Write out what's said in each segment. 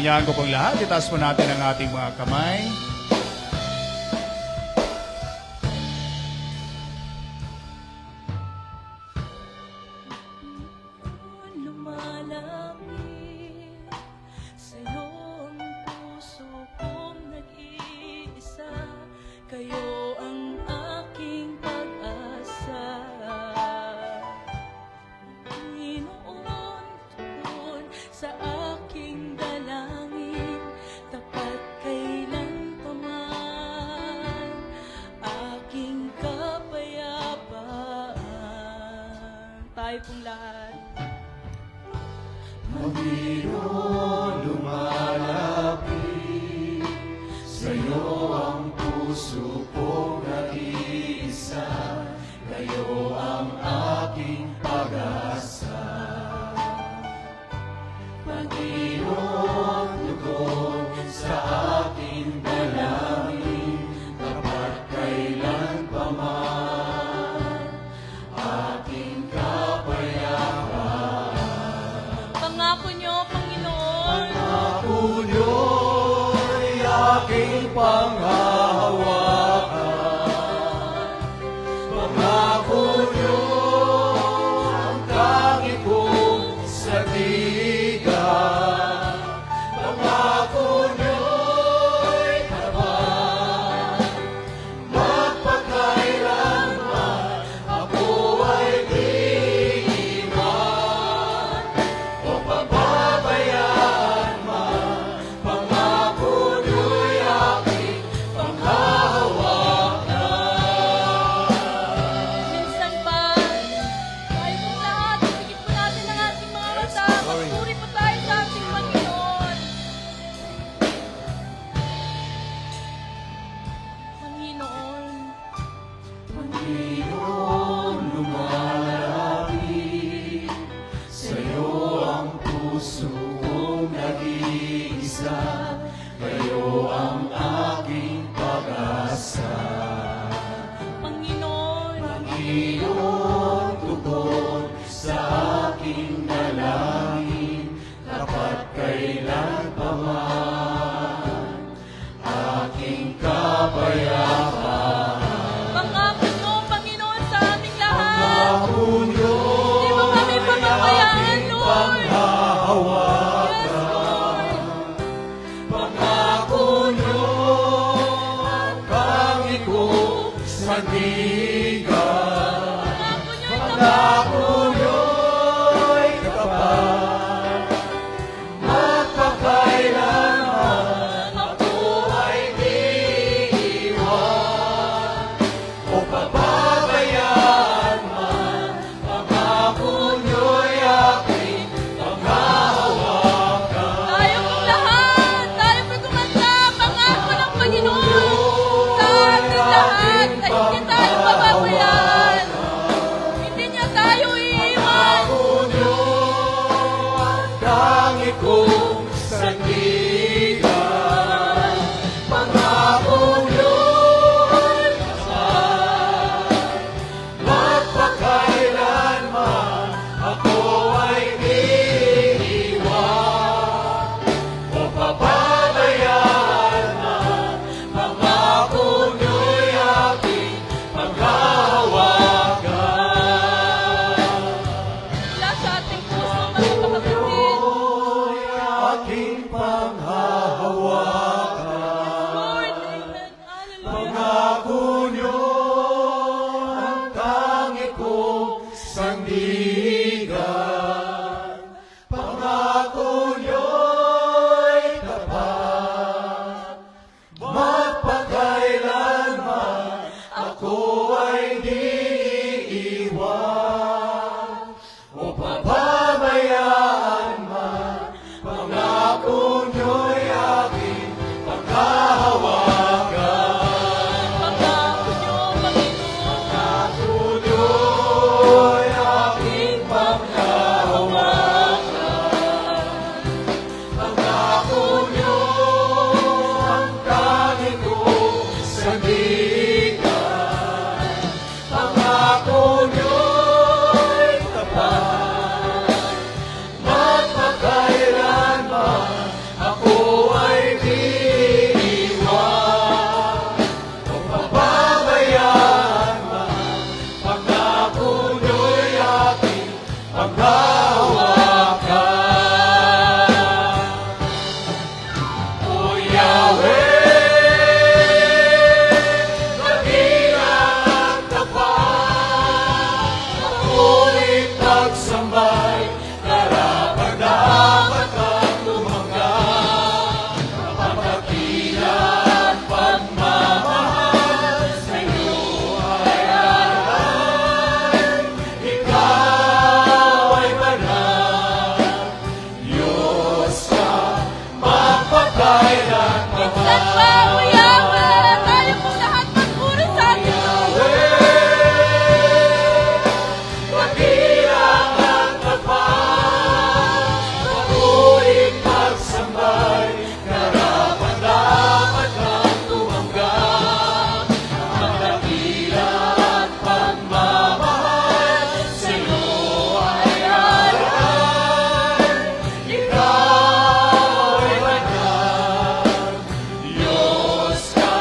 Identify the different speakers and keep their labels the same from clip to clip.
Speaker 1: Inaanyayahan ko pong lahat. Itaas po natin ang ating mga kamay.
Speaker 2: Lumalapit sa'yo ang puso kong nag-iisa. Kayo ang aking pag-asa. Panginoon, tugon sa aking dalangin, tapat kailanpaman aking kapayapaan. Tayo pong lahat.
Speaker 3: Panginoon, lumalapit sa'yo ang puso kong nag-iisa. Kayo ang aking pag-asa. Panginoon, tugon sa aking dalangin, tapat kailanpaman aking kapayapaan.
Speaker 2: Pangako niyo, Panginoon.
Speaker 3: Pangako niyo'y aking panghahawakan. Pangako niyo ang tangi kong sandigan. Pangako niyo'y tapat, magpakailanman ako ay di iwan o pababayaan man. Pangako niyo'y aking panghahawakan.
Speaker 2: Minsan pa, tayo pong lahat, isigit po natin ang ating mga mata. Magpuri po tayo sa ating Panginoon. Panginoon,
Speaker 3: Panginoon, lumalapit sa'yo ang puso kong nag-iisa. Kayo ang aking pag-asa.
Speaker 2: Panginoon,
Speaker 3: Panginoon, tugon sa aking dalangin, tapat kailanpaman aking kapayapaan.
Speaker 2: pangako niyo, Panginoon, sa aming lahat.
Speaker 3: Pangako niyo
Speaker 2: Hindi mo kami pababayaan, Lord.
Speaker 3: panghahawakan.
Speaker 2: Yes, Lord.
Speaker 3: Pangako niyo ang tangi kong sandigan.
Speaker 2: Pangako niyo,
Speaker 3: Pangako niyo'y tapat, magpakailanman ako ay di iwan o pababayaan man. Pangako niyo'y aking panghahawakan.
Speaker 2: tayo pong lahat, tayo pong kumanta. Pangako ng Panginoon sa ating lahat. Ay hindi tayo pababayaan. Hindi niya tayo
Speaker 3: pagsambay, karapat-dapat kang tumanggap. Kapagdakilan, pagmamahal sa iyo ay alay. Ikaw ay banal, Diyos ka, magpakailan
Speaker 2: Minsan pa, O Yahweh, tayo pong lahat magpuri sa ating
Speaker 3: Dakilang at tapat, patuloy pagsambay, karapat-dapat kang tumanggap. Ang dakilang at pagmamahal sa iyo ay alay. Ikaw ay banal, Diyos ka,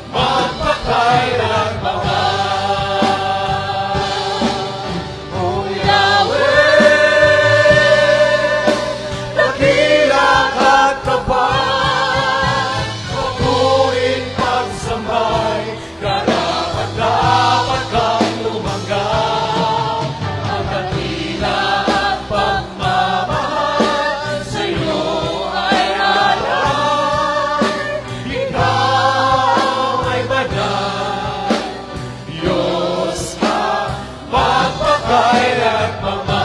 Speaker 3: magpakailanman. O Yahweh, dakilang at tapat, patuloy pagsambay, karapat-dapat kang tumanggap. Ang dakilang at pagmamahal sa iyo ay alay. Ikaw ay banal, Diyos ka, magpakailanman.